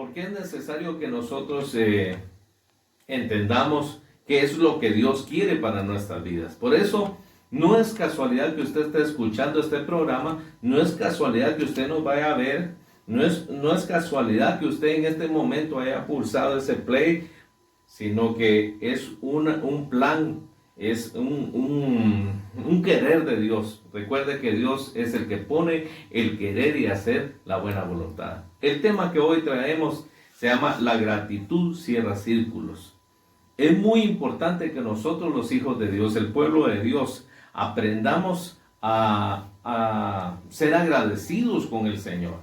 porque es necesario que nosotros entendamos qué es lo que Dios quiere para nuestras vidas. Por eso, no es casualidad que usted esté escuchando este programa, no es casualidad que usted nos vaya a ver, no es casualidad que usted en este momento haya pulsado ese play, sino que es un plan, es un querer de Dios. Recuerde que Dios es el que pone el querer y hacer la buena voluntad. El tema que hoy traemos se llama La gratitud cierra círculos. Es muy importante que nosotros, los hijos de Dios, el pueblo de Dios, aprendamos a ser agradecidos con el Señor.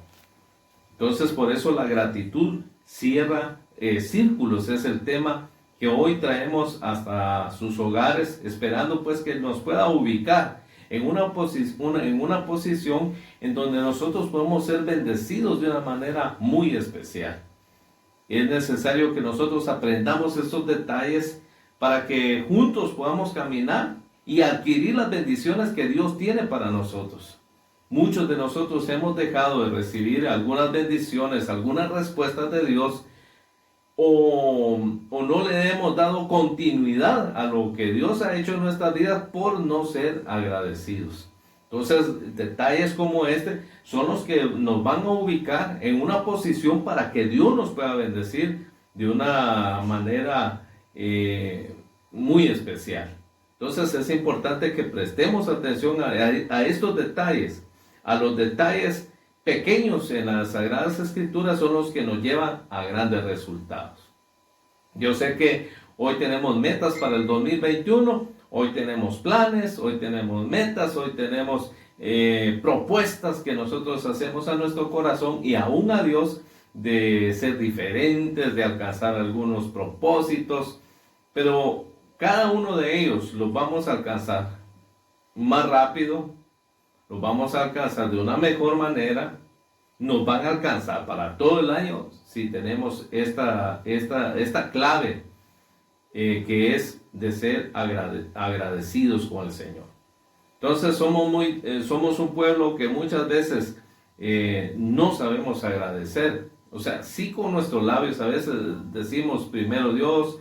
Entonces, por eso la gratitud cierra círculos es el tema que hoy traemos hasta sus hogares, esperando pues que nos pueda ubicar en una posición en donde nosotros podemos ser bendecidos de una manera muy especial. Es necesario que nosotros aprendamos estos detalles para que juntos podamos caminar y adquirir las bendiciones que Dios tiene para nosotros. Muchos de nosotros hemos dejado de recibir algunas bendiciones, algunas respuestas de Dios, o no le hemos dado continuidad a lo que Dios ha hecho en nuestras vidas por no ser agradecidos. Entonces, detalles como este son los que nos van a ubicar en una posición para que Dios nos pueda bendecir de una manera muy especial. Entonces, es importante que prestemos atención a estos detalles, a los detalles pequeños en las Sagradas Escrituras son los que nos llevan a grandes resultados. Yo sé que hoy tenemos metas para el 2021, hoy tenemos planes, hoy tenemos metas, hoy tenemos propuestas que nosotros hacemos a nuestro corazón y aún a Dios de ser diferentes, de alcanzar algunos propósitos, pero cada uno de ellos los vamos a alcanzar más rápido, los vamos a alcanzar de una mejor manera, nos van a alcanzar para todo el año si tenemos esta clave que es de ser agradecidos con el Señor. Entonces somos un pueblo que muchas veces no sabemos agradecer. O sea, sí con nuestros labios a veces decimos primero Dios,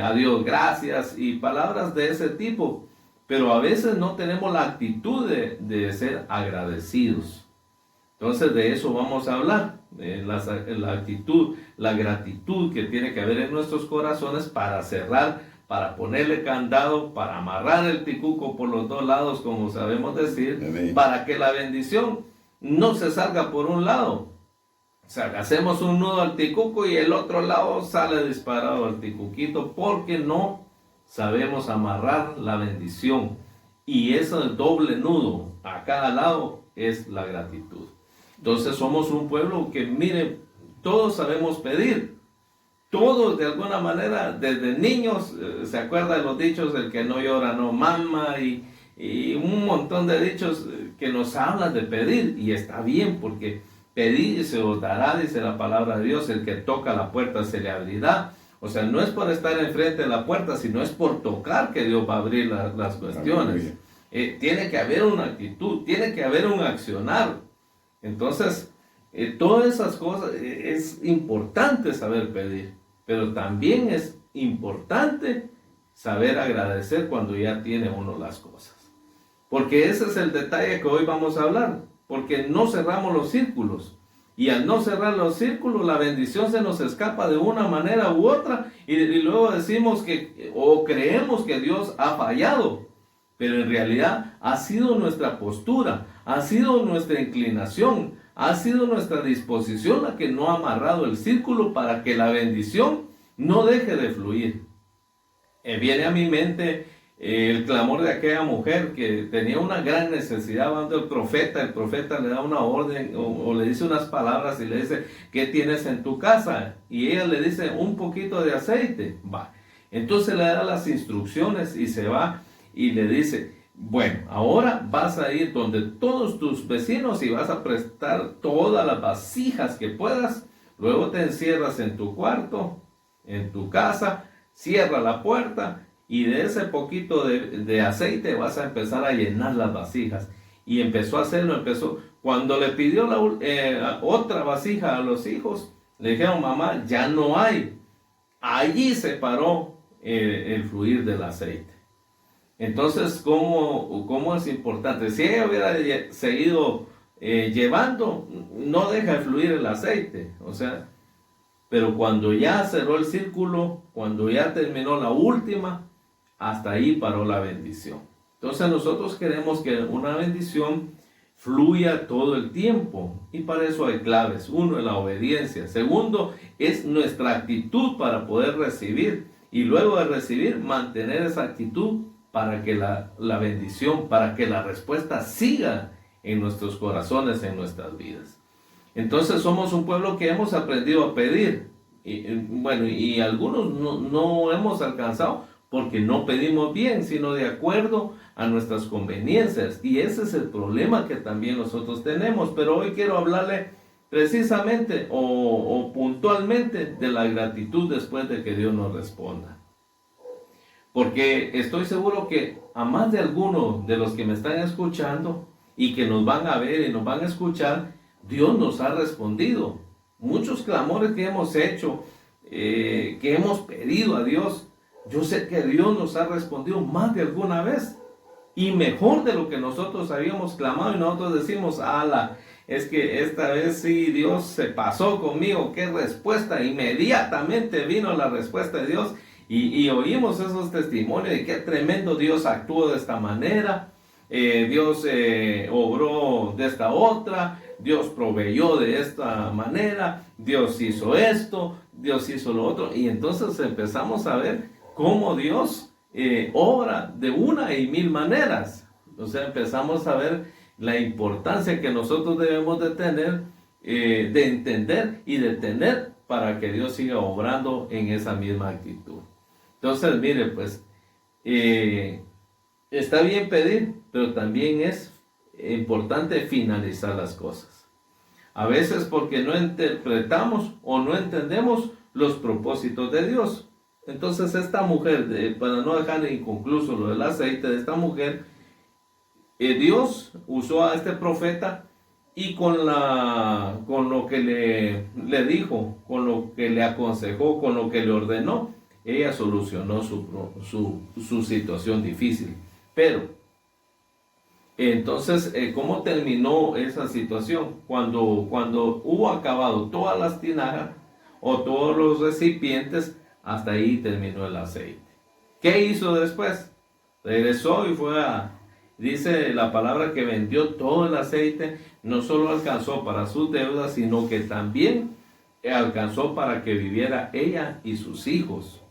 a Dios gracias y palabras de ese tipo, pero a veces no tenemos la actitud de ser agradecidos. Entonces de eso vamos a hablar, la actitud, la gratitud que tiene que haber en nuestros corazones para cerrar, para ponerle candado, para amarrar el ticuco por los dos lados, como sabemos decir, amén, para que la bendición no se salga por un lado. O sea, hacemos un nudo al ticuco y el otro lado sale disparado al ticuquito porque no sabemos amarrar la bendición. Y ese doble nudo a cada lado es la gratitud. Entonces somos un pueblo que, mire, todos sabemos pedir. Todos de alguna manera, desde niños, se acuerda de los dichos, el que no llora no mama y un montón de dichos que nos hablan de pedir. Y está bien porque pedir y se os dará, dice la palabra de Dios, el que toca la puerta se le abrirá. O sea, no es por estar enfrente de la puerta, sino es por tocar que Dios va a abrir las cuestiones. Tiene que haber una actitud, tiene que haber un accionar. Entonces, todas esas cosas es importante saber pedir, pero también es importante saber agradecer cuando ya tiene uno las cosas. Porque ese es el detalle que hoy vamos a hablar, porque no cerramos los círculos. Y al no cerrar los círculos, la bendición se nos escapa de una manera u otra y luego decimos o creemos que Dios ha fallado. Pero en realidad ha sido nuestra postura, ha sido nuestra inclinación, ha sido nuestra disposición la que no ha amarrado el círculo para que la bendición no deje de fluir. Viene a mi mente el clamor de aquella mujer que tenía una gran necesidad. Cuando el profeta le da una orden o le dice unas palabras y le dice, ¿qué tienes en tu casa? Y ella le dice, un poquito de aceite. Va. Entonces le da las instrucciones y se va y le dice, bueno, ahora vas a ir donde todos tus vecinos y vas a prestar todas las vasijas que puedas. Luego te encierras en tu cuarto, en tu casa, cierra la puerta y de ese poquito de aceite vas a empezar a llenar las vasijas. Y empezó a hacerlo, cuando le pidió otra vasija a los hijos, le dijeron, mamá, ya no hay. Allí se paró el fluir del aceite. Entonces, ¿cómo es importante? Si ella hubiera seguido llevando, no deja de fluir el aceite. O sea, pero cuando ya cerró el círculo, cuando ya terminó la última, hasta ahí paró la bendición. Entonces nosotros queremos que una bendición fluya todo el tiempo, y para eso hay claves. Uno es la obediencia. Segundo es nuestra actitud para poder recibir, y luego de recibir mantener esa actitud para que la bendición, para que la respuesta siga en nuestros corazones, en nuestras vidas. Entonces somos un pueblo que hemos aprendido a pedir, y algunos no hemos alcanzado porque no pedimos bien, sino de acuerdo a nuestras conveniencias. Y ese es el problema que también nosotros tenemos. Pero hoy quiero hablarle precisamente o puntualmente de la gratitud después de que Dios nos responda. Porque estoy seguro que a más de alguno de los que me están escuchando y que nos van a ver y nos van a escuchar, Dios nos ha respondido. Muchos clamores que hemos hecho, que hemos pedido a Dios, yo sé que Dios nos ha respondido más de alguna vez, y mejor de lo que nosotros habíamos clamado, y nosotros decimos, ala, es que esta vez sí Dios se pasó conmigo, qué respuesta, inmediatamente vino la respuesta de Dios, y oímos esos testimonios de qué tremendo Dios actuó de esta manera, Dios obró de esta otra, Dios proveyó de esta manera, Dios hizo esto, Dios hizo lo otro, y entonces empezamos a ver cómo Dios obra de una y mil maneras. O sea, empezamos a ver la importancia que nosotros debemos de tener, de entender y de tener para que Dios siga obrando en esa misma actitud. Entonces, mire, pues, está bien pedir, pero también es importante finalizar las cosas. A veces porque no interpretamos o no entendemos los propósitos de Dios. Entonces esta mujer, para no dejar inconcluso lo del aceite de esta mujer, Dios usó a este profeta, y con lo que le dijo, con lo que le aconsejó, con lo que le ordenó, ella solucionó su situación difícil. Pero, entonces, ¿cómo terminó esa situación? Cuando hubo acabado todas las tinajas o todos los recipientes, hasta ahí terminó el aceite. ¿Qué hizo después? Regresó y dice la palabra que vendió todo el aceite. No solo alcanzó para sus deudas, sino que también alcanzó para que viviera ella y sus hijos.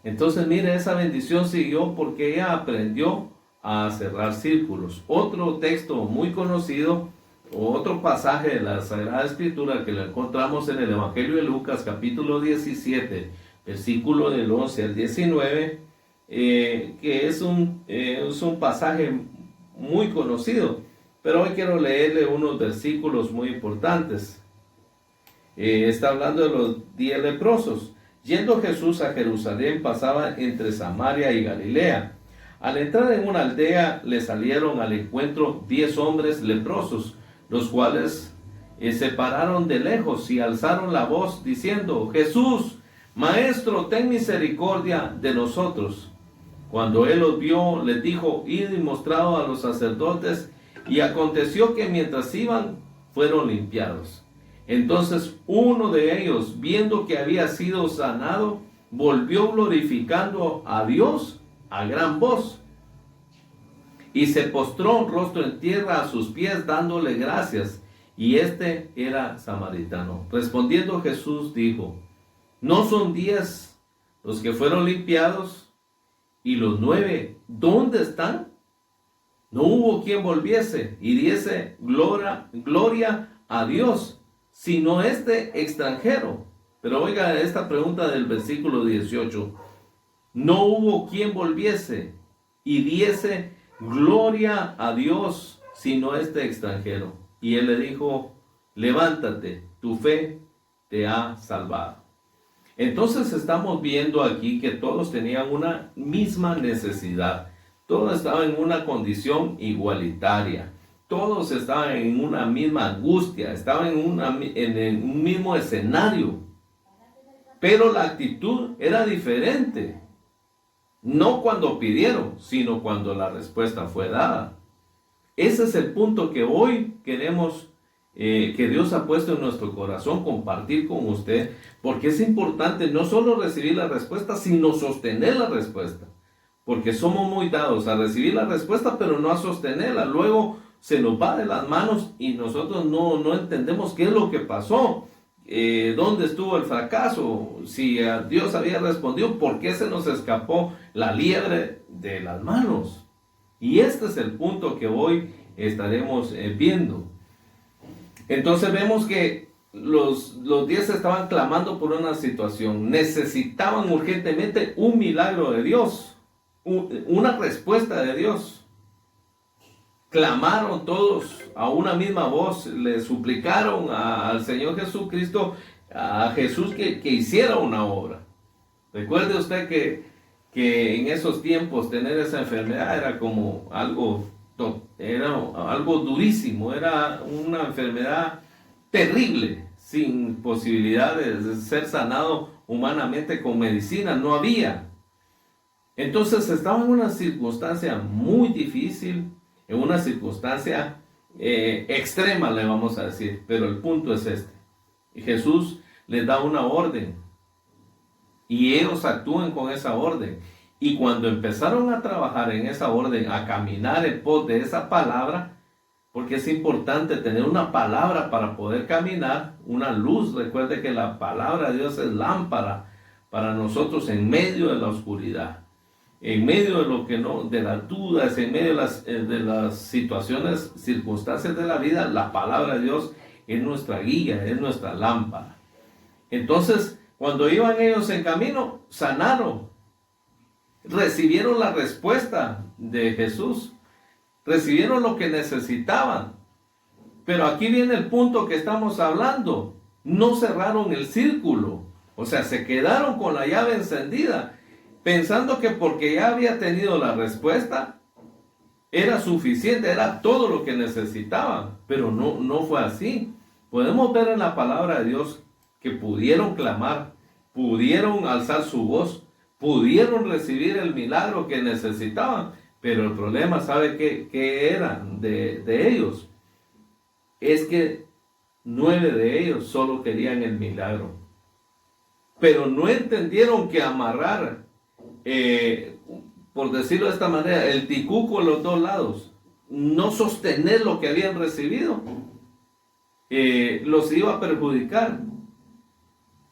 Entonces, mire, esa bendición siguió porque ella aprendió a cerrar círculos. Otro texto muy conocido, otro pasaje de la Sagrada Escritura que lo encontramos en el Evangelio de Lucas, capítulo 17, versículo del 11 al 19, que es un pasaje muy conocido, pero hoy quiero leerle unos versículos muy importantes. Está hablando de los 10 leprosos. Yendo Jesús a Jerusalén, pasaba entre Samaria y Galilea. Al entrar en una aldea, le salieron al encuentro 10 hombres leprosos, los cuales se pararon de lejos y alzaron la voz diciendo: Jesús, Maestro, ten misericordia de nosotros. Cuando él los vio, les dijo: id y mostrado a los sacerdotes. Y aconteció que mientras iban, fueron limpiados. Entonces uno de ellos, viendo que había sido sanado, volvió glorificando a Dios a gran voz, y se postró rostro en tierra a sus pies, dándole gracias. Y este era samaritano. Respondiendo Jesús dijo: ¿no son 10 los que fueron limpiados? ¿Y los 9 dónde están? No hubo quien volviese y diese gloria a Dios, sino este extranjero. Pero oiga esta pregunta del versículo 18. No hubo quien volviese y diese gloria a Dios, sino este extranjero. Y él le dijo: levántate, tu fe te ha salvado. Entonces estamos viendo aquí que todos tenían una misma necesidad. Todos estaban en una condición igualitaria. Todos estaban en una misma angustia, estaban en un mismo escenario, pero la actitud era diferente. No cuando pidieron, sino cuando la respuesta fue dada. Ese es el punto que hoy queremos, que Dios ha puesto en nuestro corazón, compartir con usted, porque es importante no solo recibir la respuesta, sino sostener la respuesta. Porque somos muy dados a recibir la respuesta, pero no a sostenerla. Luego se nos va de las manos y nosotros no entendemos qué es lo que pasó, dónde estuvo el fracaso, si a Dios había respondido, por qué se nos escapó la liebre de las manos. Y este es el punto que hoy estaremos viendo. Entonces vemos que los 10 estaban clamando por una situación, necesitaban urgentemente un milagro de Dios, una respuesta de Dios. Clamaron todos a una misma voz, le suplicaron al Señor Jesucristo, a Jesús que hiciera una obra. Recuerde usted que en esos tiempos tener esa enfermedad era como algo durísimo, era una enfermedad terrible, sin posibilidades de ser sanado humanamente con medicina, no había. Entonces estaba en una circunstancia muy difícil, en una circunstancia extrema, le vamos a decir, pero el punto es este. Jesús les da una orden y ellos actúan con esa orden. Y cuando empezaron a trabajar en esa orden, a caminar en pos de esa palabra, porque es importante tener una palabra para poder caminar, una luz. Recuerde que la palabra de Dios es lámpara para nosotros en medio de la oscuridad, en medio de lo que no, de las dudas, en medio de las situaciones, circunstancias de la vida. La palabra de Dios es nuestra guía, es nuestra lámpara. Entonces, cuando iban ellos en camino, sanaron, recibieron la respuesta de Jesús, recibieron lo que necesitaban. Pero aquí viene el punto que estamos hablando: no cerraron el círculo, o sea, se quedaron con la llave encendida, pensando que porque ya había tenido la respuesta, era suficiente, era todo lo que necesitaban. Pero no fue así. Podemos ver en la palabra de Dios que pudieron clamar, pudieron alzar su voz, pudieron recibir el milagro que necesitaban. Pero el problema, ¿sabe qué era de ellos? Es que 9 de ellos solo querían el milagro. Pero no entendieron que amarrar, por decirlo de esta manera, el ticuco a los dos lados, no sostener lo que habían recibido, los iba a perjudicar.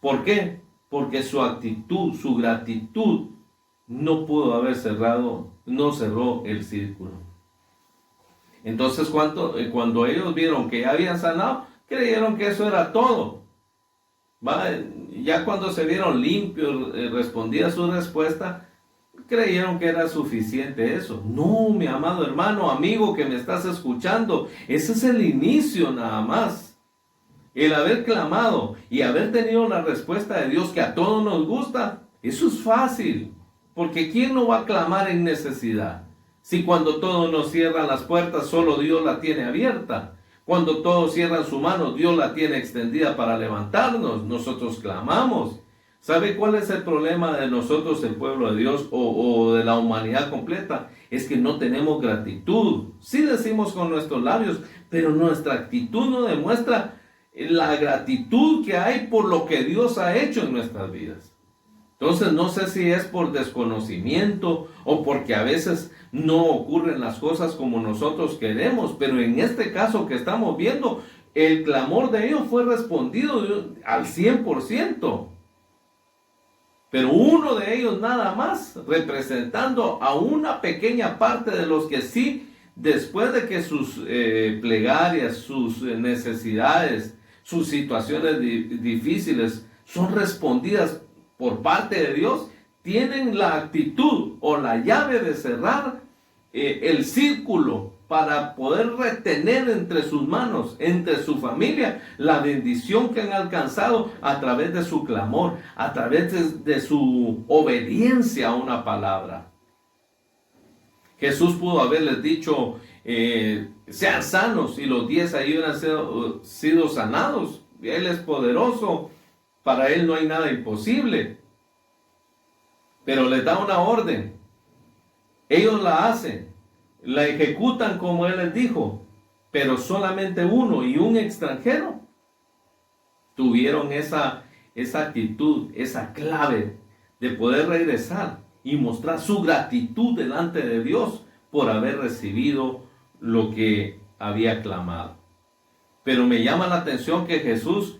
¿Por qué? Porque su actitud, su gratitud, no pudo haber no cerró el círculo. Entonces cuando ellos vieron que ya habían sanado, creyeron que eso era todo. Ya cuando se vieron limpios, respondía su respuesta, creyeron que era suficiente eso. No, mi amado hermano, amigo que me estás escuchando, ese es el inicio nada más. El haber clamado y haber tenido la respuesta de Dios que a todos nos gusta, eso es fácil. Porque ¿quién no va a clamar en necesidad? Si cuando todos nos cierran las puertas, solo Dios la tiene abierta. Cuando todos cierran su mano, Dios la tiene extendida para levantarnos. Nosotros clamamos. ¿Sabe cuál es el problema de nosotros, el pueblo de Dios, o de la humanidad completa? Es que no tenemos gratitud. Sí decimos con nuestros labios, pero nuestra actitud no demuestra la gratitud que hay por lo que Dios ha hecho en nuestras vidas. Entonces no sé si es por desconocimiento o porque a veces no ocurren las cosas como nosotros queremos, pero en este caso que estamos viendo, el clamor de ellos fue respondido al 100%. Pero uno de ellos nada más, representando a una pequeña parte de los que sí, después de que sus plegarias, sus necesidades, sus situaciones difíciles son respondidas por parte de Dios, tienen la actitud o la llave de cerrar el círculo para poder retener entre sus manos, entre su familia, la bendición que han alcanzado a través de su clamor, a través de su obediencia a una palabra. Jesús pudo haberles dicho, sean sanos, y los 10 ahí hubieran sido sanados. Él es poderoso, para Él no hay nada imposible. Pero les da una orden, ellos la hacen, la ejecutan como Él les dijo, pero solamente uno y un extranjero tuvieron esa actitud, esa clave de poder regresar y mostrar su gratitud delante de Dios por haber recibido lo que había clamado. Pero me llama la atención que Jesús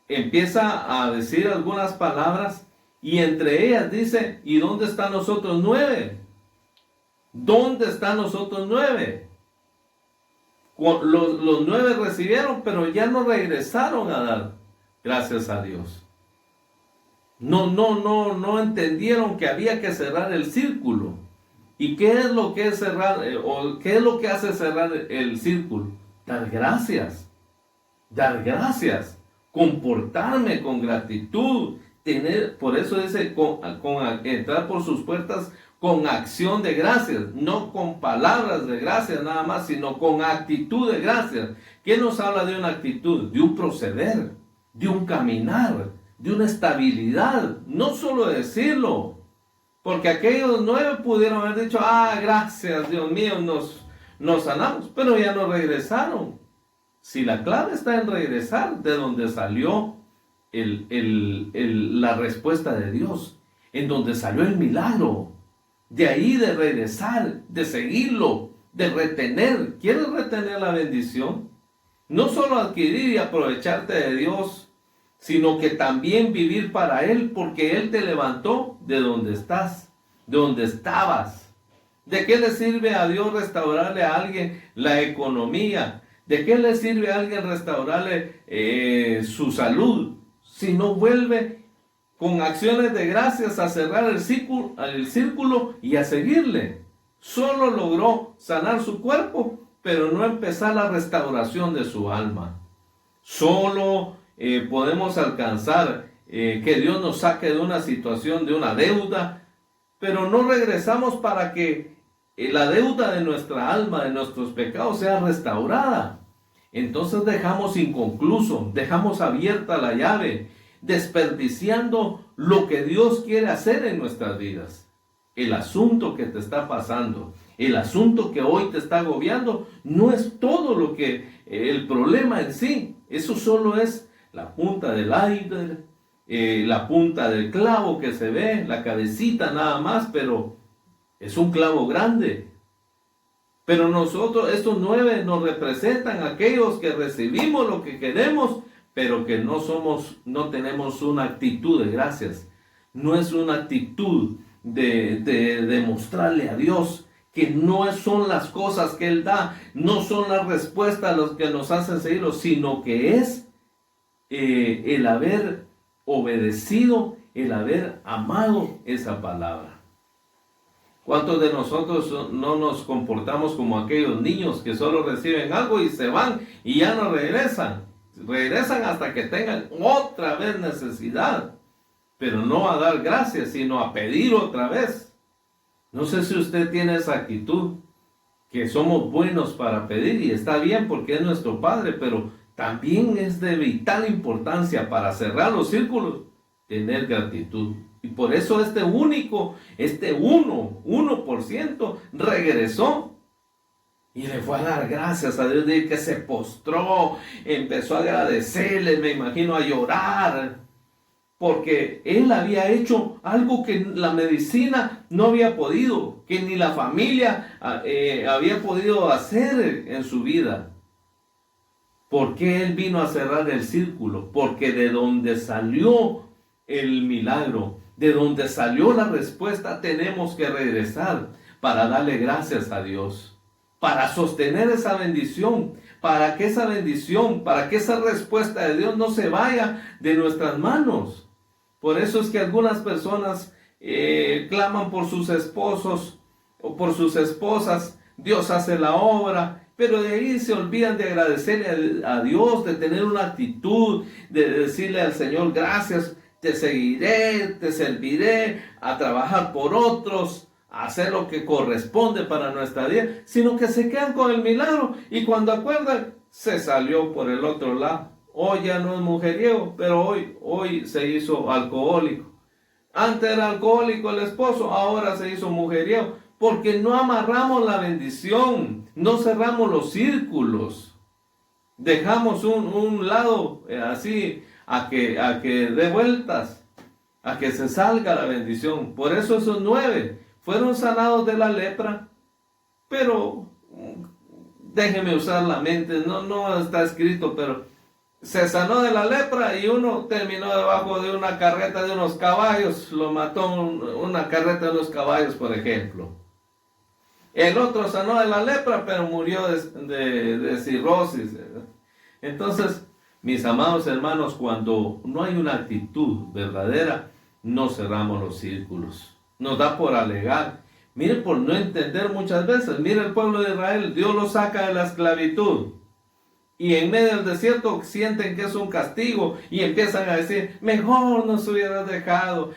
empieza a decir algunas palabras y entre ellas dice: ¿y dónde están los otros 9? ¿Dónde están los otros 9? Los 9 recibieron, pero ya no regresaron a dar gracias a Dios. No entendieron que había que cerrar el círculo. ¿Y qué es lo que es cerrar, o qué es lo que hace cerrar el círculo? Dar gracias. Dar gracias. Comportarme con gratitud. Por eso dice, entrar por sus puertas con acción de gracias, no con palabras de gracias nada más, sino con actitud de gracias. ¿Qué nos habla de una actitud? De un proceder, de un caminar, de una estabilidad, no solo decirlo, porque aquellos 9 pudieron haber dicho: gracias Dios mío, nos sanamos, pero ya no regresaron. Si la clave está en regresar de donde salió la respuesta de Dios, en donde salió el milagro, de ahí de regresar, de seguirlo, de retener. ¿Quieres retener la bendición? No solo adquirir y aprovecharte de Dios, sino que también vivir para Él, porque Él te levantó de donde estás, de donde estabas. ¿De qué le sirve a Dios restaurarle a alguien la economía? ¿De qué le sirve a alguien restaurarle su salud si no vuelve con acciones de gracias a cerrar el círculo y a seguirle? Solo logró sanar su cuerpo, pero no empezar la restauración de su alma. Solo podemos alcanzar que Dios nos saque de una situación, de una deuda, pero no regresamos para que la deuda de nuestra alma, de nuestros pecados, sea restaurada. Entonces dejamos inconcluso, dejamos abierta la llave, desperdiciando lo que Dios quiere hacer en nuestras vidas. El asunto que te está pasando, el asunto que hoy te está agobiando, no es todo lo que el problema en sí. Eso solo es la punta del iceberg, la punta del clavo que se ve, la cabecita nada más, pero es un clavo grande. Pero nosotros, estos 9 nos representan aquellos que recibimos lo que queremos, pero que no tenemos una actitud de gracias. No es una actitud de mostrarle a Dios que no son las cosas que Él da, no son las respuestas los que nos hacen seguirlo, sino que es el haber obedecido, el haber amado esa palabra. ¿Cuántos de nosotros no nos comportamos como aquellos niños que solo reciben algo y se van y ya no regresan? Regresan hasta que tengan otra vez necesidad, pero no a dar gracias, sino a pedir otra vez. No sé si usted tiene esa actitud, que somos buenos para pedir, y está bien porque es nuestro Padre, pero también es de vital importancia para cerrar los círculos, tener gratitud. Y por eso este 1% regresó y le fue a dar gracias a Dios, de que se postró, empezó a agradecerle, me imagino, a llorar, porque él había hecho algo que la medicina no había podido, que ni la familia había podido hacer en su vida. ¿Por qué él vino a cerrar el círculo? Porque de donde salió el milagro, de donde salió la respuesta, tenemos que regresar para darle gracias a Dios, para sostener esa bendición, para que esa bendición, para que esa respuesta de Dios no se vaya de nuestras manos. Por eso es que algunas personas claman por sus esposos o por sus esposas, Dios hace la obra, pero de ahí se olvidan de agradecerle a Dios, de tener una actitud, de decirle al Señor: gracias, te seguiré, te serviré, a trabajar por otros, hacer lo que corresponde para nuestra vida, sino que se quedan con el milagro y cuando acuerdan, se salió por el otro lado. Hoy ya no es mujeriego, pero hoy se hizo alcohólico. Antes era alcohólico el esposo, ahora se hizo mujeriego, porque no amarramos la bendición, no cerramos los círculos, dejamos un lado así a que dé vueltas, a que se salga la bendición. Por eso esos 9 fueron sanados de la lepra, pero déjeme usar la mente, no está escrito, pero se sanó de la lepra y uno terminó debajo de una carreta de unos caballos, lo mató una carreta de unos caballos, por ejemplo. El otro sanó de la lepra, pero murió de cirrosis. Entonces, mis amados hermanos, cuando no hay una actitud verdadera, no cerramos los círculos. Nos da por alegar. Mire, por no entender muchas veces. Mire el pueblo de Israel, Dios lo saca de la esclavitud. Y en medio del desierto sienten que es un castigo y empiezan a decir, mejor nos hubieras dejado.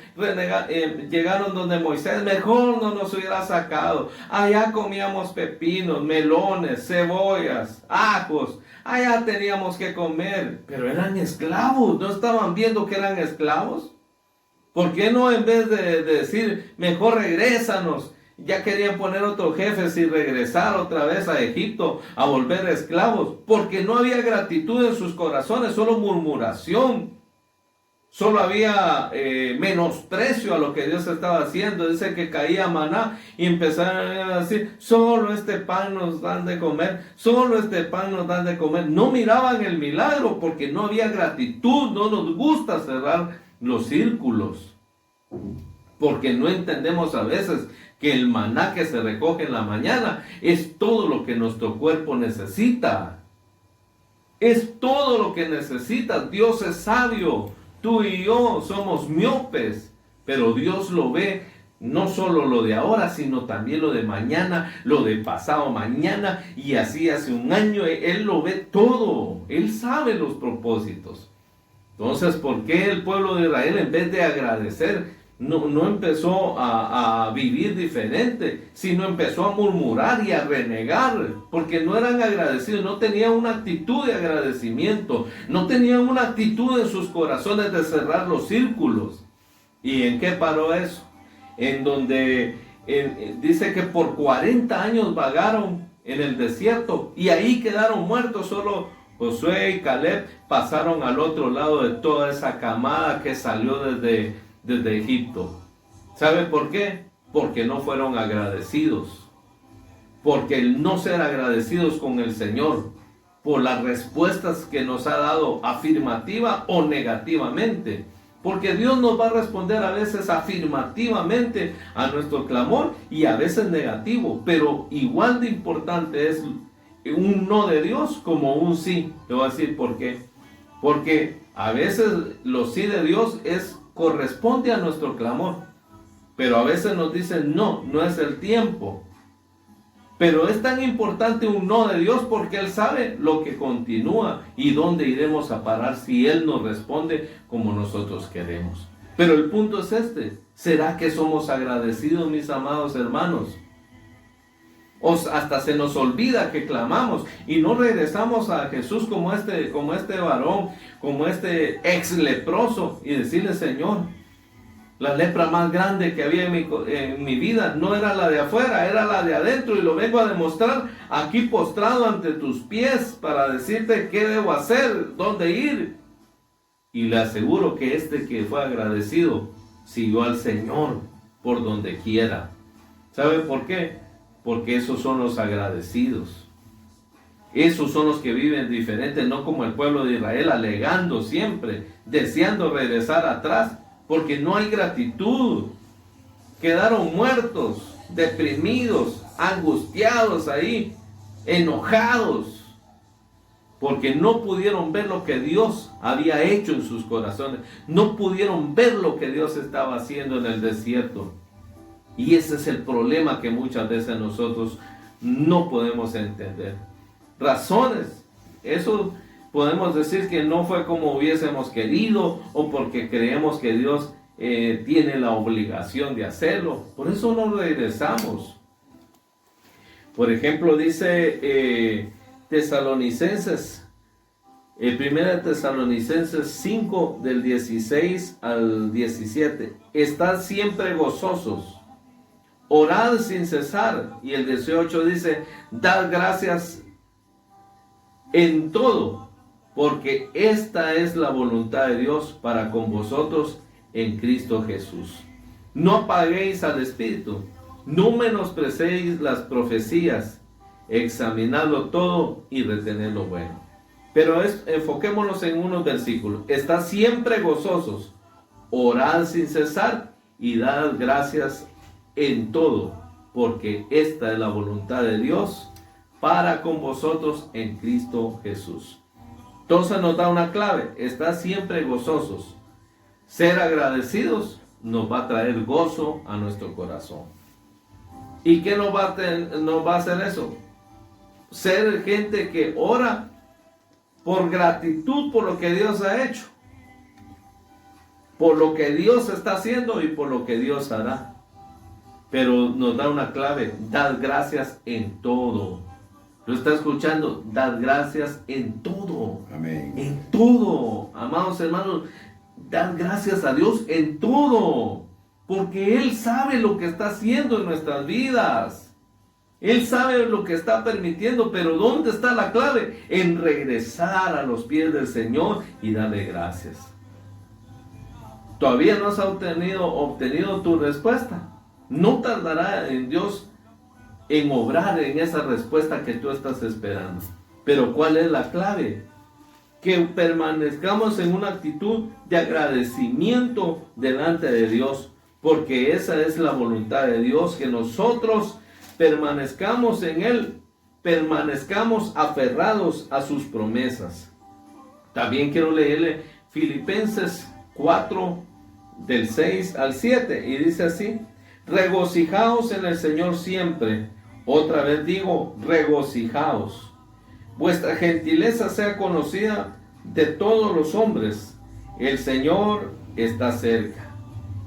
Llegaron donde Moisés, mejor no nos hubiera sacado. Allá comíamos pepinos, melones, cebollas, ajos. Allá teníamos que comer. Pero eran esclavos, ¿no estaban viendo que eran esclavos? ¿Por qué no en vez de decir, mejor regrésanos? Ya querían poner otro jefe y regresar otra vez a Egipto a volver esclavos, porque no había gratitud en sus corazones, solo murmuración, solo había menosprecio a lo que Dios estaba haciendo. Dice que caía maná y empezaron a decir, solo este pan nos dan de comer, solo este pan nos dan de comer. No miraban el milagro porque no había gratitud. No nos gusta cerrar los círculos, porque no entendemos a veces que el maná que se recoge en la mañana es todo lo que nuestro cuerpo necesita. Es todo lo que necesita. Dios es sabio. Tú y yo somos miopes, pero Dios lo ve, no solo lo de ahora, sino también lo de mañana, lo de pasado mañana, y así hace un año. Él lo ve todo. Él sabe los propósitos. Entonces, ¿por qué el pueblo de Israel, en vez de agradecer, no empezó a vivir diferente, sino empezó a murmurar y a renegar? Porque no eran agradecidos, no tenían una actitud de agradecimiento, no tenían una actitud en sus corazones de cerrar los círculos. ¿Y en qué paró eso? En donde dice que por 40 años vagaron en el desierto y ahí quedaron muertos. Solo Josué y Caleb pasaron al otro lado de toda esa camada que salió desde Egipto. ¿Sabe por qué? Porque no fueron agradecidos. Porque el no ser agradecidos con el Señor por las respuestas que nos ha dado, afirmativa o negativamente. Porque Dios nos va a responder a veces afirmativamente a nuestro clamor y a veces negativo. Pero igual de importante es un no de Dios como un sí. Te voy a decir por qué. Porque a veces los sí de Dios corresponde a nuestro clamor, pero a veces nos dicen no es el tiempo. Pero es tan importante un no de Dios porque Él sabe lo que continúa y dónde iremos a parar si Él nos responde como nosotros queremos. Pero el punto es este: ¿será que somos agradecidos, mis amados hermanos? O hasta se nos olvida que clamamos y no regresamos a Jesús como este varón, como este ex leproso, y decirle: Señor, la lepra más grande que había en mi vida no era la de afuera, era la de adentro, y lo vengo a demostrar aquí postrado ante tus pies para decirte qué debo hacer, dónde ir. Y le aseguro que este que fue agradecido siguió al Señor por donde quiera. ¿Sabe por qué? Porque esos son los agradecidos. Esos son los que viven diferente, no como el pueblo de Israel, alegando siempre, deseando regresar atrás, porque no hay gratitud. Quedaron muertos, deprimidos, angustiados ahí, enojados, porque no pudieron ver lo que Dios había hecho en sus corazones. No pudieron ver lo que Dios estaba haciendo en el desierto. Y ese es el problema que muchas veces nosotros no podemos entender. Razones, eso podemos decir que no fue como hubiésemos querido, o porque creemos que Dios tiene la obligación de hacerlo. Por eso no regresamos. Por ejemplo, dice Tesalonicenses, 1 Tesalonicenses 5 del 16 al 17. Estad siempre gozosos, orad sin cesar. Y el 18 dice, dad gracias en todo, porque esta es la voluntad de Dios para con vosotros en Cristo Jesús. No apaguéis al Espíritu, no menosprecéis las profecías, examinadlo todo y retened lo bueno. Pero enfoquémonos en unos versículos. Estad siempre gozosos, orad sin cesar y dad gracias en todo, porque esta es la voluntad de Dios para con vosotros en Cristo Jesús. Entonces nos da una clave: estar siempre gozosos. Ser agradecidos nos va a traer gozo a nuestro corazón. ¿Y qué nos va a hacer eso? Ser gente que ora por gratitud por lo que Dios ha hecho, por lo que Dios está haciendo y por lo que Dios hará. Pero nos da una clave: dad gracias en todo. ¿Lo está escuchando? Dad gracias en todo. Amén. En todo, amados hermanos, dad gracias a Dios en todo, porque Él sabe lo que está haciendo en nuestras vidas. Él sabe lo que está permitiendo, pero ¿dónde está la clave? En regresar a los pies del Señor y darle gracias. Todavía no has obtenido tu respuesta. No tardará en Dios en obrar en esa respuesta que tú estás esperando. Pero ¿cuál es la clave? Que permanezcamos en una actitud de agradecimiento delante de Dios, porque esa es la voluntad de Dios, que nosotros permanezcamos en Él, permanezcamos aferrados a sus promesas. También quiero leerle Filipenses 4 del 6 al 7 y dice así: regocijaos en el Señor siempre. Otra vez digo, regocijaos. Vuestra gentileza sea conocida de todos los hombres. El Señor está cerca.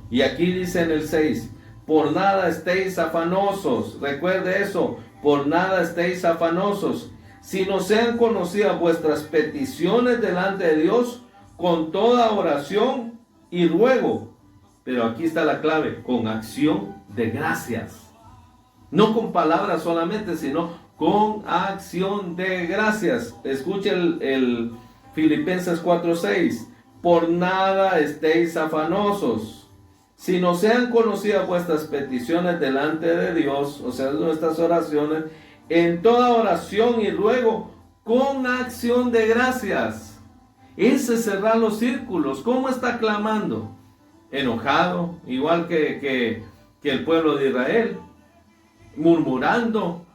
Y aquí dice en el 6, por nada estéis afanosos. Recuerde eso, por nada estéis afanosos, sino sean conocidas vuestras peticiones delante de Dios con toda oración y ruego. Pero aquí está la clave: con acción de gracias. No con palabras solamente, sino con acción de gracias. Escuche el Filipenses 4:6. Por nada estéis afanosos, sino sean conocidas vuestras peticiones delante de Dios, o sea, nuestras oraciones, en toda oración y ruego, con acción de gracias. Ese es cerrar los círculos. ¿Cómo está clamando? Enojado, igual que el pueblo de Israel, murmurando,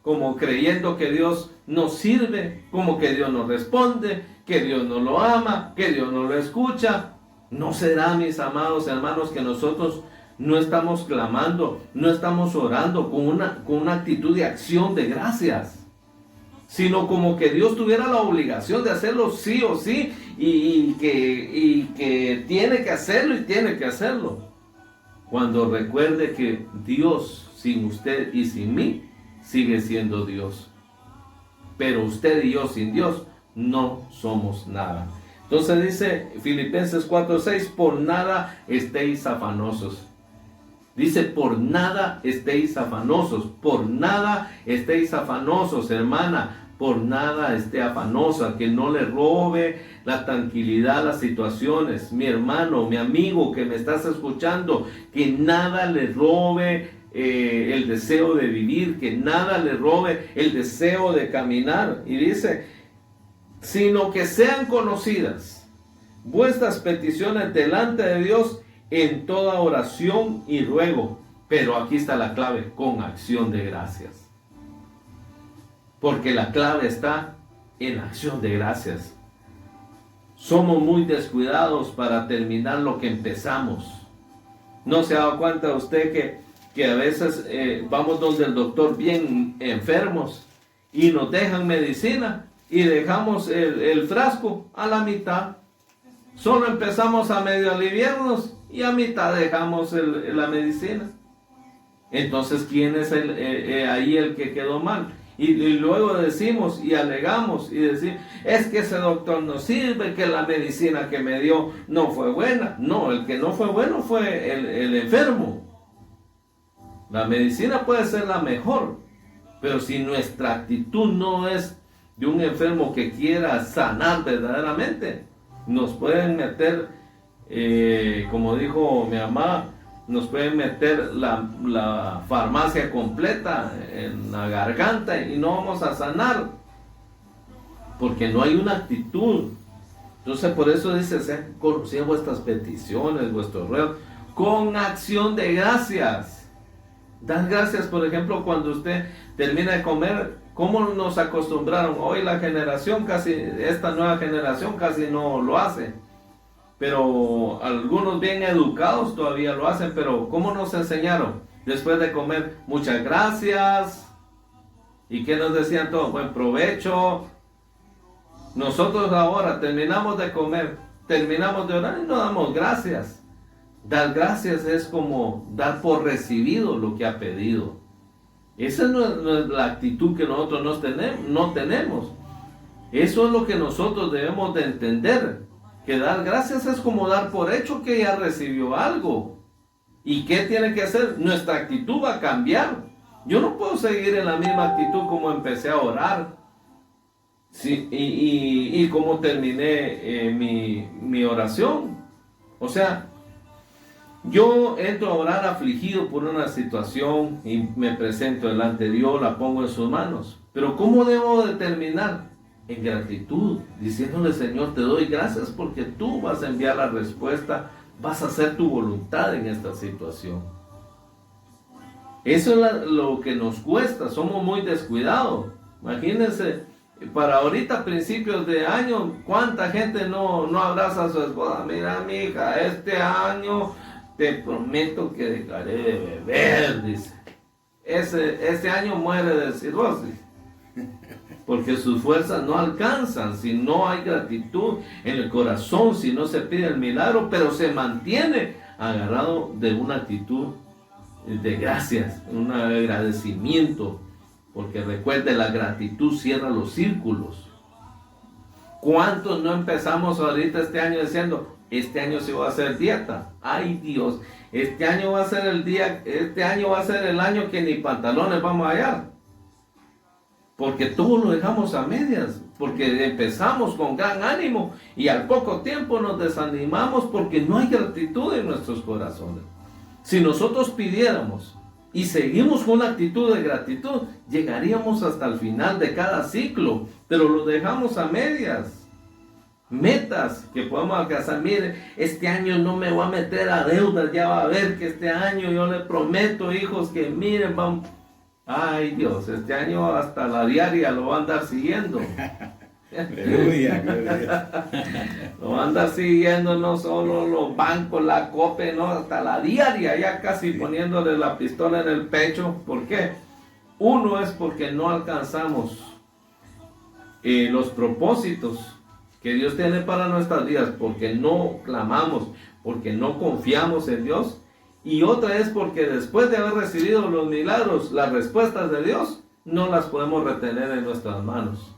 como creyendo que Dios no sirve, como que Dios no responde, que Dios no lo ama, que Dios no lo escucha. ¿No será, mis amados hermanos, que nosotros no estamos clamando, no estamos orando con una actitud de acción de gracias, sino como que Dios tuviera la obligación de hacerlo sí o sí, y que tiene que hacerlo y tiene que hacerlo? Cuando recuerde que Dios, sin usted y sin mí, sigue siendo Dios. Pero usted y yo sin Dios no somos nada. Entonces dice Filipenses 4:6, por nada estéis afanosos. Dice, por nada estéis afanosos. Por nada estéis afanosos, hermana. Por nada esté afanosa, que no le robe la tranquilidad a las situaciones. Mi hermano, mi amigo que me estás escuchando, que nada le robe el deseo de vivir, que nada le robe el deseo de caminar. Y dice, sino que sean conocidas vuestras peticiones delante de Dios en toda oración y ruego. Pero aquí está la clave: con acción de gracias. Porque la clave está en acción de gracias. Somos muy descuidados para terminar lo que empezamos. ¿No se ha dado cuenta usted que a veces vamos donde el doctor bien enfermos y nos dejan medicina y dejamos el frasco a la mitad? Solo empezamos a medio aliviarnos y a mitad dejamos la medicina. Entonces, ¿quién es ahí el que quedó mal? Y luego decimos y alegamos y decimos, es que ese doctor no sirve, que la medicina que me dio no fue buena. No, el que no fue bueno fue el enfermo. La medicina puede ser la mejor, pero si nuestra actitud no es de un enfermo que quiera sanar verdaderamente, nos pueden meter, como dijo mi mamá, nos pueden meter la farmacia completa en la garganta y no vamos a sanar, porque no hay una actitud. Entonces por eso dice, sean conocidas vuestras peticiones, vuestros ruegos, con acción de gracias. Dan gracias, por ejemplo, cuando usted termina de comer. ¿Cómo nos acostumbraron? Hoy la generación esta nueva generación casi no lo hace. Pero algunos bien educados todavía lo hacen. Pero ¿cómo nos enseñaron? Después de comer, muchas gracias. ¿Y qué nos decían todos? Buen provecho. Nosotros ahora terminamos de comer, terminamos de orar y no damos gracias. Dar gracias es como dar por recibido lo que ha pedido. Esa no es la actitud que nosotros no tenemos. Eso es lo que nosotros debemos de entender. Que dar gracias es como dar por hecho que ya recibió algo. ¿Y qué tiene que hacer? Nuestra actitud va a cambiar. Yo no puedo seguir en la misma actitud como empecé a orar. Sí, y como terminé mi oración. O sea, yo entro a orar afligido por una situación y me presento delante de Dios, la pongo en sus manos. Pero ¿cómo debo de terminar? En gratitud, diciéndole, Señor, te doy gracias porque tú vas a enviar la respuesta, vas a hacer tu voluntad en esta situación. Eso es lo que nos cuesta, somos muy descuidados. Imagínense, para ahorita principios de año, ¿cuánta gente no abraza a su esposa? Mira, mi hija, este año te prometo que dejaré de beber, dice. Este año muere de cirrosis. Porque sus fuerzas no alcanzan, si no hay gratitud en el corazón, si no se pide el milagro, pero se mantiene agarrado de una actitud de gracias, un agradecimiento, porque recuerde, la gratitud cierra los círculos. ¿Cuántos no empezamos ahorita este año diciendo, este año se va a hacer dieta? Ay Dios, este año va a ser el año que ni pantalones vamos a hallar. Porque todo lo dejamos a medias, porque empezamos con gran ánimo y al poco tiempo nos desanimamos porque no hay gratitud en nuestros corazones. Si nosotros pidiéramos y seguimos con una actitud de gratitud, llegaríamos hasta el final de cada ciclo, pero lo dejamos a medias. Metas que podemos alcanzar. Mire, este año no me voy a meter a deudas, ya va a ver que este año yo le prometo, hijos, que miren, vamos. Ay Dios, este año hasta la diaria lo va a andar siguiendo. Lo va a andar siguiendo no solo los bancos, la COPE, no, hasta la diaria, ya casi poniéndole la pistola en el pecho. ¿Por qué? Uno es porque no alcanzamos los propósitos que Dios tiene para nuestras vidas, porque no clamamos, porque no confiamos en Dios. Y otra es porque después de haber recibido los milagros, las respuestas de Dios, no las podemos retener en nuestras manos.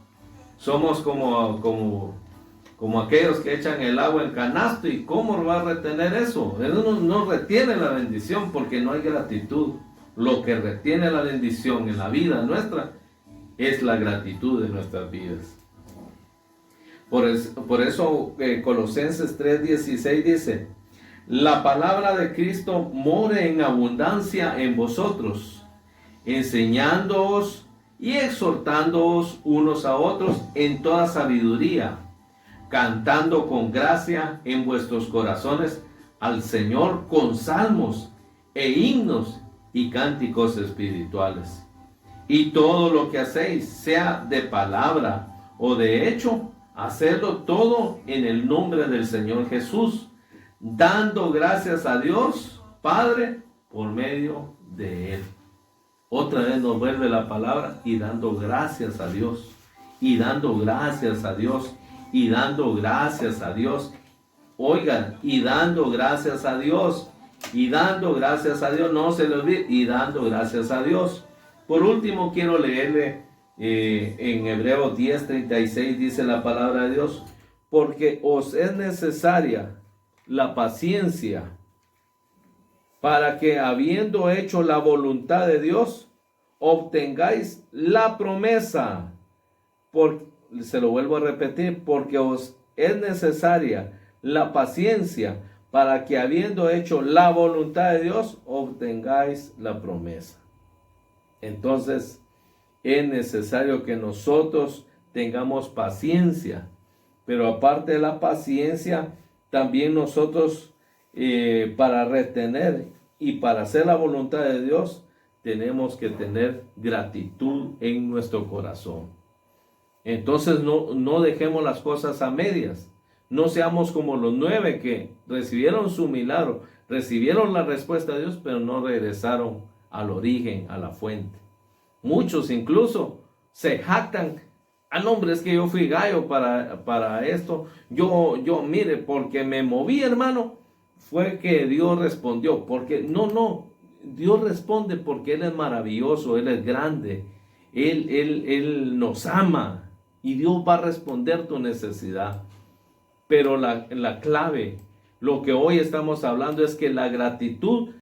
Somos como aquellos que echan el agua en canasto. ¿Y cómo va a retener eso? Él no retiene la bendición porque no hay gratitud. Lo que retiene la bendición en la vida nuestra es la gratitud de nuestras vidas. Por eso Colosenses 3:16 dice, la palabra de Cristo more en abundancia en vosotros, enseñándoos y exhortándoos unos a otros en toda sabiduría, cantando con gracia en vuestros corazones al Señor con salmos e himnos y cánticos espirituales. Y todo lo que hacéis, sea de palabra o de hecho, hacedlo todo en el nombre del Señor Jesús, dando gracias a Dios Padre por medio de Él. Otra vez nos vuelve la palabra, y dando gracias a Dios, y dando gracias a Dios, y dando gracias a Dios. Oigan, y dando gracias a Dios. Y dando gracias a Dios, no se le olvide, y dando gracias a Dios. Por último, quiero leerle en Hebreos 10:36, dice la palabra de Dios, porque os es necesaria la paciencia para que, habiendo hecho la voluntad de Dios, obtengáis la promesa. Se lo vuelvo a repetir, porque os es necesaria la paciencia para que, habiendo hecho la voluntad de Dios, obtengáis la promesa. Entonces, es necesario que nosotros tengamos paciencia, pero aparte de la paciencia, también nosotros para retener y para hacer la voluntad de Dios, tenemos que tener gratitud en nuestro corazón. Entonces no dejemos las cosas a medias. No seamos como los 9 que recibieron su milagro, recibieron la respuesta de Dios, pero no regresaron al origen, a la fuente. Muchos incluso se jactan. No, hombre, es que yo fui gallo para esto. Yo, mire, porque me moví, hermano, fue que Dios respondió. Porque no, Dios responde porque Él es maravilloso, Él es grande, Él nos ama y Dios va a responder tu necesidad. Pero la clave, lo que hoy estamos hablando es que la gratitud